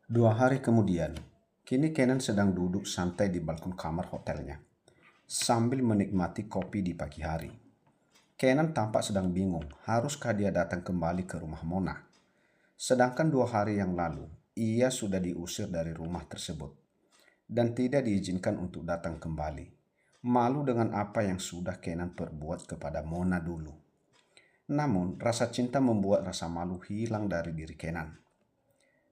2 hari kemudian, kini Kenan sedang duduk santai di balkon kamar hotelnya, sambil menikmati kopi di pagi hari. Kenan tampak sedang bingung, haruskah dia datang kembali ke rumah Mona? Sedangkan 2 hari yang lalu, ia sudah diusir dari rumah tersebut dan tidak diizinkan untuk datang kembali. Malu dengan apa yang sudah Kenan perbuat kepada Mona dulu. Namun, rasa cinta membuat rasa malu hilang dari diri Kenan.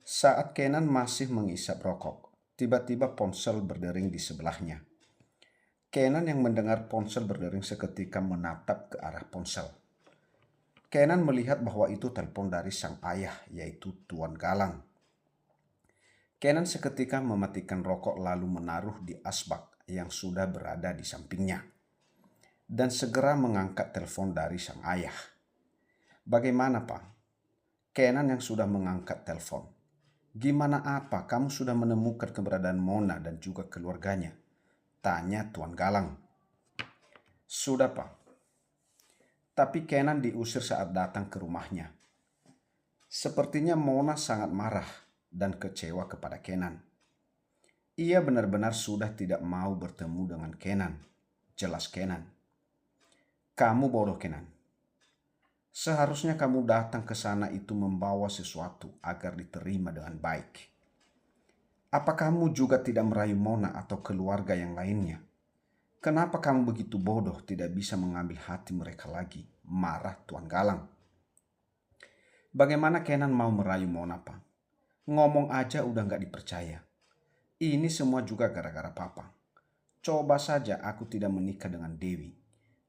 Saat Kenan masih mengisap rokok, tiba-tiba ponsel berdering di sebelahnya. Kenan yang mendengar ponsel berdering seketika menatap ke arah ponsel. Kenan melihat bahwa itu telepon dari sang ayah, yaitu Tuan Galang. Kenan seketika mematikan rokok lalu menaruh di asbak yang sudah berada di sampingnya. Dan segera mengangkat telepon dari sang ayah. Bagaimana, Pak? Kenan yang sudah mengangkat telepon. Gimana apa kamu sudah menemukan keberadaan Mona dan juga keluarganya? Tanya Tuan Galang. Sudah, Pak. Tapi Kenan diusir saat datang ke rumahnya. Sepertinya Mona sangat marah dan kecewa kepada Kenan. Ia benar-benar sudah tidak mau bertemu dengan Kenan. Jelas Kenan. Kamu bodoh, Kenan. Seharusnya kamu datang ke sana itu membawa sesuatu agar diterima dengan baik. Apa kamu juga tidak merayu Mona atau keluarga yang lainnya? Kenapa kamu begitu bodoh tidak bisa mengambil hati mereka lagi? Marah Tuan Galang. Bagaimana Kenan mau merayu Mona, Pak? Ngomong aja udah gak dipercaya. Ini semua juga gara-gara Papa. Coba saja aku tidak menikah dengan Dewi.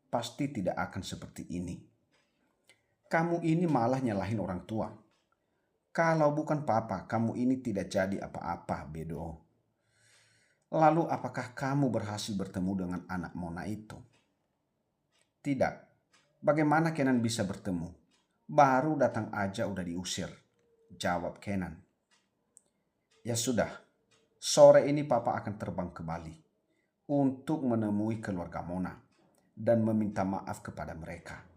Pasti tidak akan seperti ini. Kamu ini malah nyalahin orang tua. Kalau bukan Papa, kamu ini tidak jadi apa-apa, Bedo. Lalu apakah kamu berhasil bertemu dengan anak Mona itu? Tidak. Bagaimana Kenan bisa bertemu? Baru datang aja udah diusir. Jawab Kenan. Ya sudah, sore ini Papa akan terbang ke Bali untuk menemui keluarga Mona dan meminta maaf kepada mereka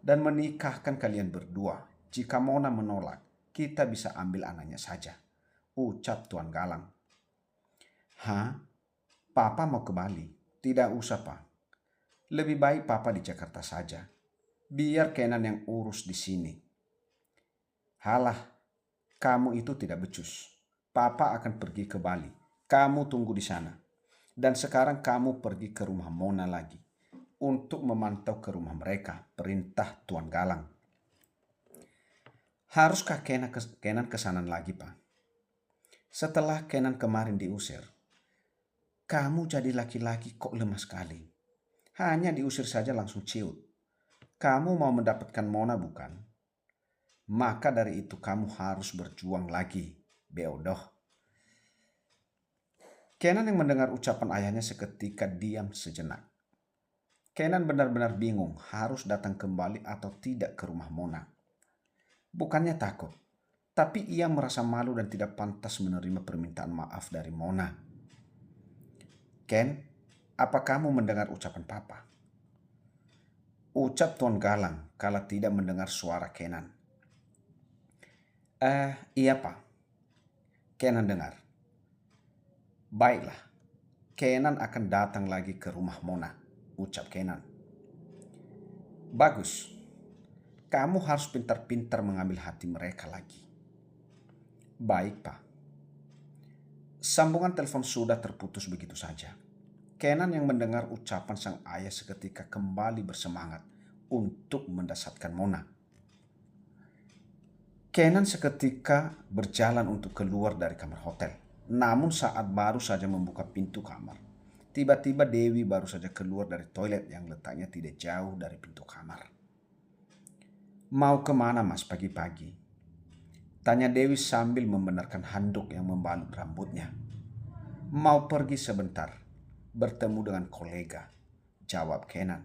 dan menikahkan kalian berdua. Jika Mona menolak, kita bisa ambil anaknya saja, ucap Tuan Galang. Hah? Papa mau ke Bali? Tidak usah, Pak. Lebih baik Papa di Jakarta saja. Biar Kenan yang urus di sini. Halah, kamu itu tidak becus. Papa akan pergi ke Bali. Kamu tunggu di sana. Dan sekarang kamu pergi ke rumah Mona lagi untuk memantau ke rumah mereka, perintah Tuan Galang. Haruskah Kenan ke sana lagi, Pak? Setelah Kenan kemarin diusir, kamu jadi laki-laki kok lemah sekali. Hanya diusir saja langsung ciut. Kamu mau mendapatkan Mona bukan? Maka dari itu kamu harus berjuang lagi, Beodoh. Kenan yang mendengar ucapan ayahnya seketika diam sejenak. Kenan benar-benar bingung harus datang kembali atau tidak ke rumah Mona. Bukannya takut, tapi ia merasa malu dan tidak pantas menerima permintaan maaf dari Mona. Ken, apa kamu mendengar ucapan Papa? Ucap Tuan Galang kala tidak mendengar suara Kenan. Iya Pak. Kenan dengar. Baiklah, Kenan akan datang lagi ke rumah Mona, ucap Kenan. Bagus, kamu harus pintar-pintar mengambil hati mereka lagi. Baik Pak. Sambungan telepon sudah terputus begitu saja. Kenan yang mendengar ucapan sang ayah seketika kembali bersemangat untuk mendasatkan Mona. Kenan seketika berjalan untuk keluar dari kamar hotel. Namun saat baru saja membuka pintu kamar, tiba-tiba Dewi baru saja keluar dari toilet yang letaknya tidak jauh dari pintu kamar. Mau kemana Mas pagi-pagi? Tanya Dewi sambil membenarkan handuk yang membalut rambutnya. Mau pergi sebentar, bertemu dengan kolega, jawab Kenan.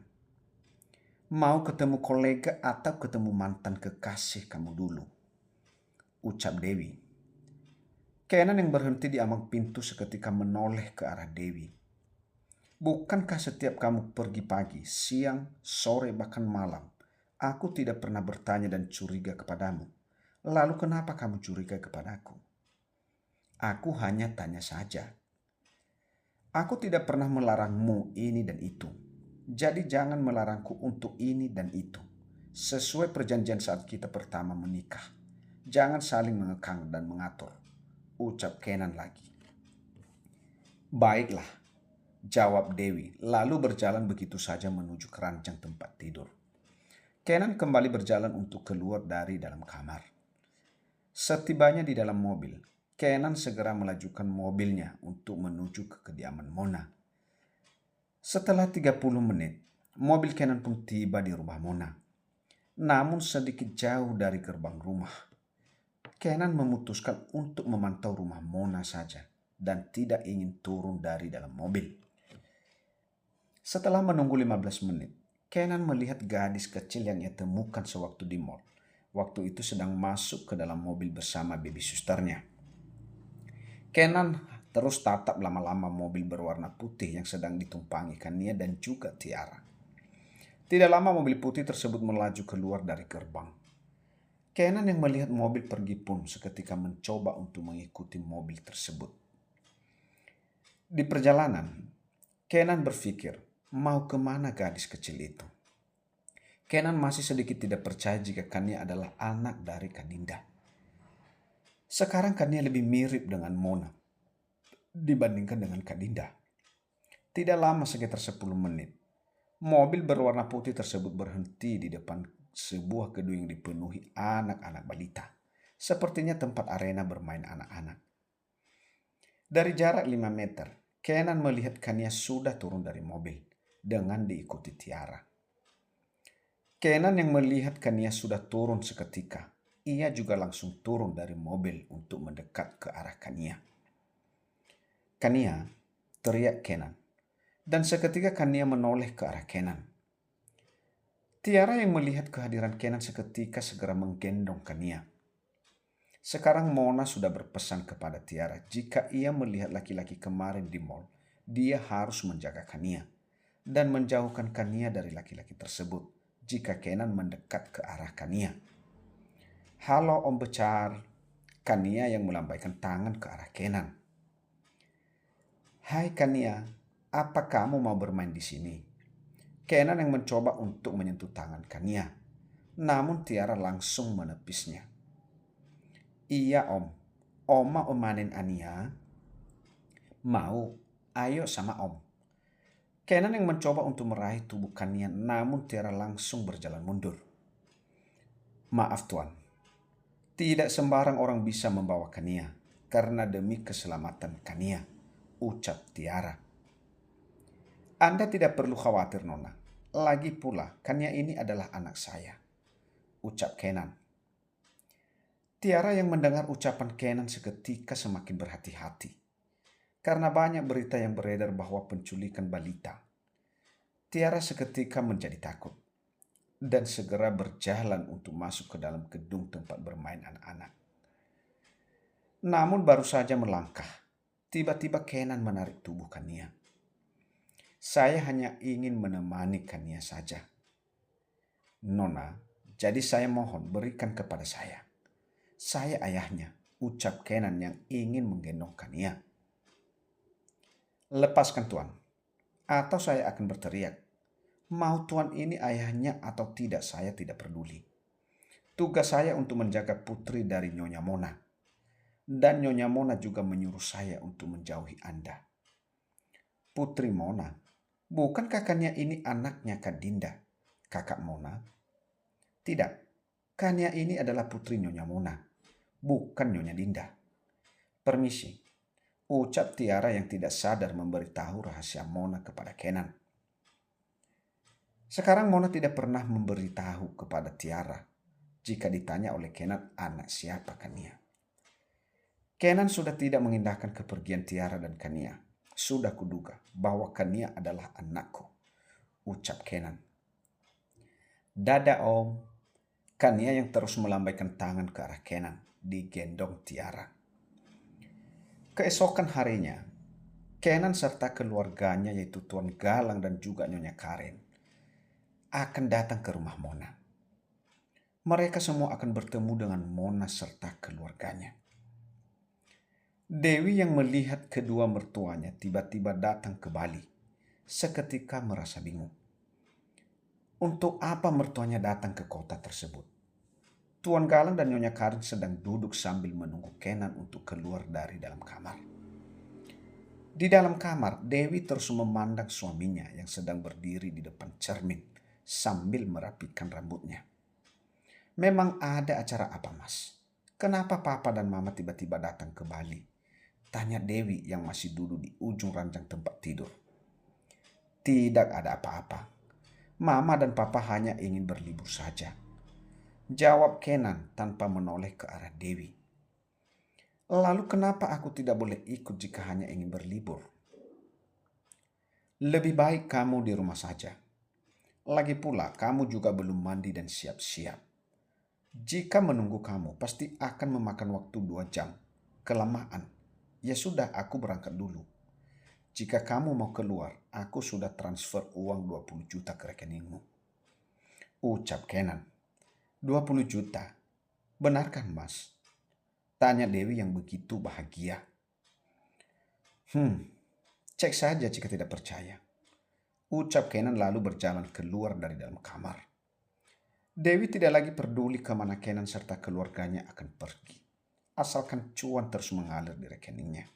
Mau ketemu kolega atau ketemu mantan kekasih kamu dulu? Ucap Dewi. Kenan yang berhenti di ambang pintu seketika menoleh ke arah Dewi. Bukankah setiap kamu pergi pagi, siang, sore, bahkan malam, aku tidak pernah bertanya dan curiga kepadamu? Lalu kenapa kamu curiga kepadaku? Aku hanya tanya saja. Aku tidak pernah melarangmu ini dan itu. Jadi jangan melarangku untuk ini dan itu. Sesuai perjanjian saat kita pertama menikah. Jangan saling mengekang dan mengatur, ucap Kenan lagi. Baiklah, jawab Dewi, lalu berjalan begitu saja menuju keranjang tempat tidur. Kenan kembali berjalan untuk keluar dari dalam kamar. Setibanya di dalam mobil, Kenan segera melajukan mobilnya untuk menuju ke kediaman Mona. Setelah 30 menit, mobil Kenan pun tiba di rumah Mona. Namun sedikit jauh dari gerbang rumah, Kenan memutuskan untuk memantau rumah Mona saja dan tidak ingin turun dari dalam mobil. Setelah menunggu 15 menit, Kenan melihat gadis kecil yang ia temukan sewaktu di mall. Waktu itu sedang masuk ke dalam mobil bersama baby susternya. Kenan terus tatap lama-lama mobil berwarna putih yang sedang ditumpangi Kania dan juga Tiara. Tidak lama mobil putih tersebut melaju keluar dari gerbang. Kenan yang melihat mobil pergi pun seketika mencoba untuk mengikuti mobil tersebut. Di perjalanan, Kenan berpikir mau kemana gadis kecil itu. Kenan masih sedikit tidak percaya jika Kania adalah anak dari Kadinda. Sekarang Kania lebih mirip dengan Mona dibandingkan dengan Kadinda. Tidak lama, sekitar 10 menit, mobil berwarna putih tersebut berhenti di depan sebuah gedung yang dipenuhi anak-anak balita. Sepertinya tempat arena bermain anak-anak. Dari jarak 5 meter, Kenan melihat Kania sudah turun dari mobil dengan diikuti Tiara. Kenan yang melihat Kania sudah turun seketika, ia juga langsung turun dari mobil untuk mendekat ke arah Kania. Kania, teriak Kenan. Dan seketika Kania menoleh ke arah Kenan. Tiara yang melihat kehadiran Kenan seketika segera menggendong Kania. Sekarang Mona sudah berpesan kepada Tiara jika ia melihat laki-laki kemarin di mall, dia harus menjaga Kania dan menjauhkan Kania dari laki-laki tersebut jika Kenan mendekat ke arah Kania. Halo Om Becar, Kania yang melambaikan tangan ke arah Kenan. Hai Kania, apa kamu mau bermain di sini? Kenan yang mencoba untuk menyentuh tangan Kania, namun Tiara langsung menepisnya. Iya Om, Oma memanen Ania. Mau, ayo sama Om. Kenan yang mencoba untuk meraih tubuh Kania, namun Tiara langsung berjalan mundur. Maaf Tuan, tidak sembarang orang bisa membawa Kania karena demi keselamatan Kania, ucap Tiara. Anda tidak perlu khawatir Nona, lagi pula Kania ini adalah anak saya, ucap Kenan. Tiara yang mendengar ucapan Kenan seketika semakin berhati-hati karena banyak berita yang beredar bahwa penculikan balita. Tiara seketika menjadi takut dan segera berjalan untuk masuk ke dalam gedung tempat bermain anak-anak. Namun baru saja melangkah, tiba-tiba Kenan menarik tubuh Kania. Saya hanya ingin menemani Kania saja. Nona, jadi saya mohon berikan kepada saya. Saya ayahnya, ucap Kenan yang ingin menggendong Kania. Lepaskan Tuan, atau saya akan berteriak. Mau Tuan ini ayahnya atau tidak, saya tidak peduli. Tugas saya untuk menjaga putri dari Nyonya Mona. Dan Nyonya Mona juga menyuruh saya untuk menjauhi Anda. Putri Mona, bukankah Kania ini anaknya Kadinda, kakak Mona? Tidak, Kania ini adalah putri Nyonya Mona, bukan Nyonya Dinda. Permisi, ucap Tiara yang tidak sadar memberitahu rahasia Mona kepada Kenan. Sekarang Mona tidak pernah memberitahu kepada Tiara jika ditanya oleh Kenan anak siapa Kania. Kenan sudah tidak mengindahkan kepergian Tiara dan Kania. Sudah kuduga bahwa Kania adalah anakku, ucap Kenan. Dada Om, Kania yang terus melambaikan tangan ke arah Kenan digendong Tiara. Keesokan harinya, Kenan serta keluarganya yaitu Tuan Galang dan juga Nyonya Karen akan datang ke rumah Mona. Mereka semua akan bertemu dengan Mona serta keluarganya. Dewi yang melihat kedua mertuanya tiba-tiba datang ke Bali, seketika merasa bingung. Untuk apa mertuanya datang ke kota tersebut? Tuan Galang dan Nyonya Karin sedang duduk sambil menunggu Kenan untuk keluar dari dalam kamar. Di dalam kamar, Dewi terus memandang suaminya yang sedang berdiri di depan cermin sambil merapikan rambutnya. Memang ada acara apa, Mas? Kenapa Papa dan Mama tiba-tiba datang ke Bali? Tanya Dewi yang masih duduk di ujung ranjang tempat tidur. Tidak ada apa-apa. Mama dan Papa hanya ingin berlibur saja, jawab Kenan tanpa menoleh ke arah Dewi. Lalu kenapa aku tidak boleh ikut jika hanya ingin berlibur? Lebih baik kamu di rumah saja. Lagi pula kamu juga belum mandi dan siap-siap. Jika menunggu kamu pasti akan memakan waktu 2 jam. Kelamaan. Ya sudah, aku berangkat dulu. Jika kamu mau keluar, aku sudah transfer uang 20 juta ke rekeningmu, ucap Kenan. 20 juta? Benarkan, Mas? Tanya Dewi yang begitu bahagia. Cek saja jika tidak percaya, ucap Kenan lalu berjalan keluar dari dalam kamar. Dewi tidak lagi peduli kemana Kenan serta keluarganya akan pergi, asalkan cuan terus mengalir di rekeningnya.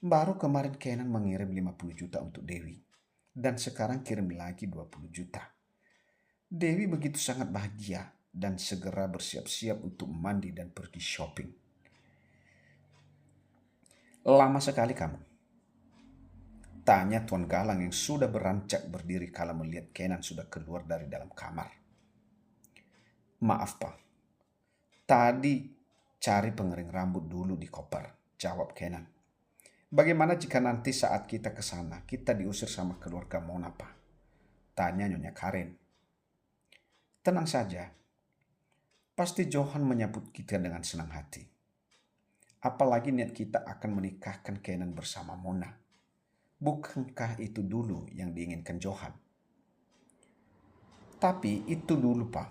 Baru kemarin Kenan mengirim 50 juta untuk Dewi, dan sekarang kirim lagi 20 juta. Dewi begitu sangat bahagia dan segera bersiap-siap untuk mandi dan pergi shopping. Lama sekali kamu? Tanya Tuan Galang yang sudah beranjak berdiri kala melihat Kenan sudah keluar dari dalam kamar. Maaf Pak, tadi cari pengering rambut dulu di koper, jawab Kenan. Bagaimana jika nanti saat kita ke sana, kita diusir sama keluarga Mona, Pak? Tanya Nyonya Karen. Tenang saja, pasti Johan menyambut kita dengan senang hati. Apalagi niat kita akan menikahkan Kenan bersama Mona. Bukankah itu dulu yang diinginkan Johan? Tapi itu dulu, Pak.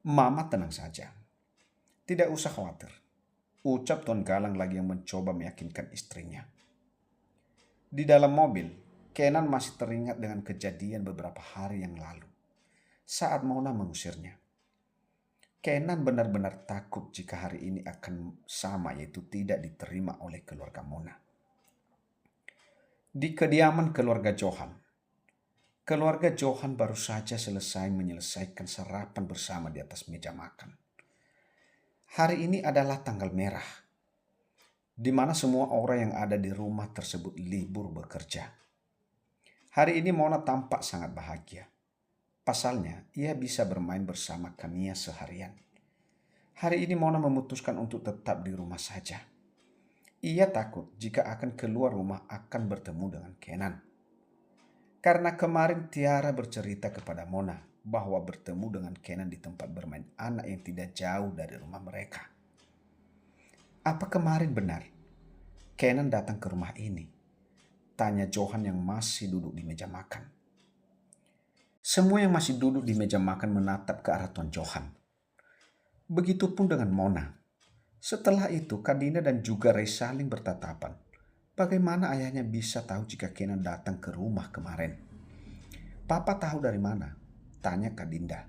Mama tenang saja. Tidak usah khawatir, ucap Tuan Galang lagi yang mencoba meyakinkan istrinya. Di dalam mobil, Kenan masih teringat dengan kejadian beberapa hari yang lalu saat Mona mengusirnya. Kenan benar-benar takut jika hari ini akan sama, yaitu tidak diterima oleh keluarga Mona. Di kediaman keluarga Johan baru saja selesai menyelesaikan sarapan bersama di atas meja makan. Hari ini adalah tanggal merah, di mana semua orang yang ada di rumah tersebut libur bekerja. Hari ini Mona tampak sangat bahagia. Pasalnya, ia bisa bermain bersama Kania seharian. Hari ini Mona memutuskan untuk tetap di rumah saja. Ia takut jika akan keluar rumah akan bertemu dengan Kenan. Karena kemarin Tiara bercerita kepada Mona bahwa bertemu dengan Kenan di tempat bermain anak yang tidak jauh dari rumah mereka. Apa kemarin benar Kenan datang ke rumah ini? Tanya Johan yang masih duduk di meja makan. Semua yang masih duduk di meja makan menatap ke arah Tuan Johan. Begitupun dengan Mona. Setelah itu Kadina dan juga Ray saling bertatapan. Bagaimana ayahnya bisa tahu jika Kenan datang ke rumah kemarin? Papa tahu dari mana? Tanya Kadinda.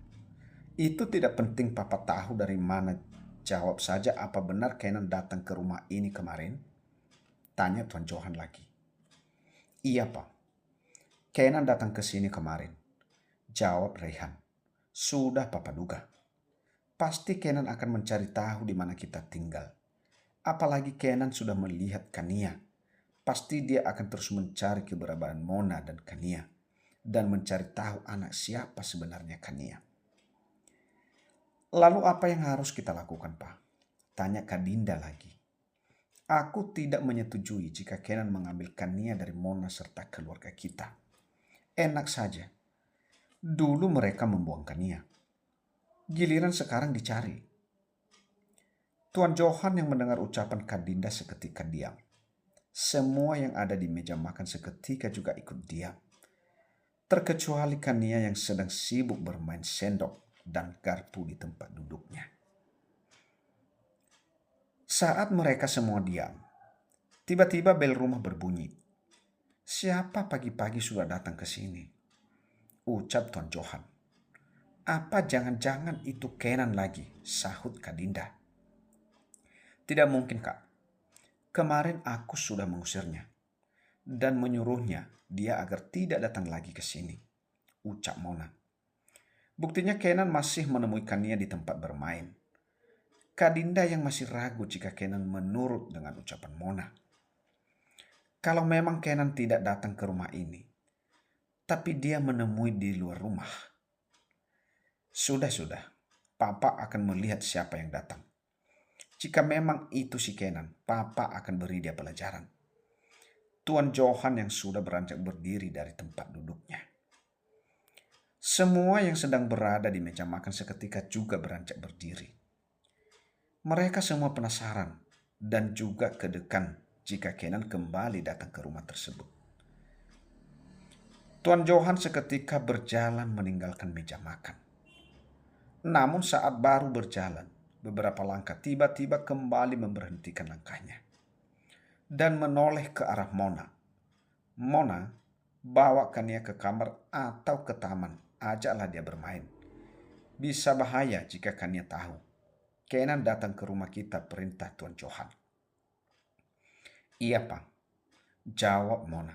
Itu tidak penting Papa tahu dari mana. Jawab saja apa benar Kenan datang ke rumah ini kemarin? Tanya Tuan Johan lagi. Iya Pak, Kenan datang ke sini kemarin, jawab Rehan. Sudah Papa duga. Pasti Kenan akan mencari tahu di mana kita tinggal. Apalagi Kenan sudah melihat Kania. Pasti dia akan terus mencari keberadaan Mona dan Kania. Dan mencari tahu anak siapa sebenarnya Kania. Lalu apa yang harus kita lakukan, Pak? Tanya Kadinda lagi. Aku tidak menyetujui jika Kenan mengambil Kania dari Mona serta keluarga kita. Enak saja. Dulu mereka membuang Kania. Giliran sekarang dicari. Tuan Johan yang mendengar ucapan Kadinda seketika diam. Semua yang ada di meja makan seketika juga ikut diam. Terkecuali Kania yang sedang sibuk bermain sendok dan garpu di tempat duduknya. Saat mereka semua diam, tiba-tiba bel rumah berbunyi. "Siapa pagi-pagi sudah datang ke sini?" ucap Tuan Johan. "Apa jangan-jangan itu Kenan lagi?" sahut Kak Dinda. "Tidak mungkin, Kak. Kemarin aku sudah mengusirnya dan menyuruhnya dia agar tidak datang lagi ke sini," ucap Mona. "Buktinya Kenan masih menemuikannya di tempat bermain." Kak Dinda yang masih ragu jika Kenan menurut dengan ucapan Mona. "Kalau memang Kenan tidak datang ke rumah ini, tapi dia menemui di luar rumah." "Sudah, Papa akan melihat siapa yang datang. Jika memang itu si Kenan, Papa akan beri dia pelajaran." Tuan Johan yang sudah beranjak berdiri dari tempat duduknya. Semua yang sedang berada di meja makan seketika juga beranjak berdiri. Mereka semua penasaran dan juga kedekan jika Kenan kembali datang ke rumah tersebut. Tuan Johan seketika berjalan meninggalkan meja makan. Namun saat baru berjalan beberapa langkah, tiba-tiba kembali memberhentikan langkahnya dan menoleh ke arah Mona. "Mona, bawakan dia ke kamar atau ke taman, ajaklah dia bermain. Bisa bahaya jika Kania tahu Kenan datang ke rumah kita," perintah Tuan Johan. "Iya, Pak," jawab Mona,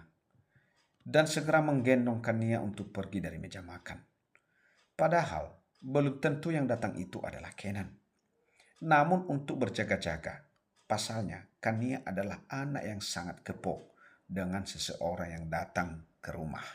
dan segera menggendong Kania untuk pergi dari meja makan. Padahal belum tentu yang datang itu adalah Kenan. Namun untuk berjaga-jaga, pasalnya Kania adalah anak yang sangat kepo dengan seseorang yang datang ke rumah.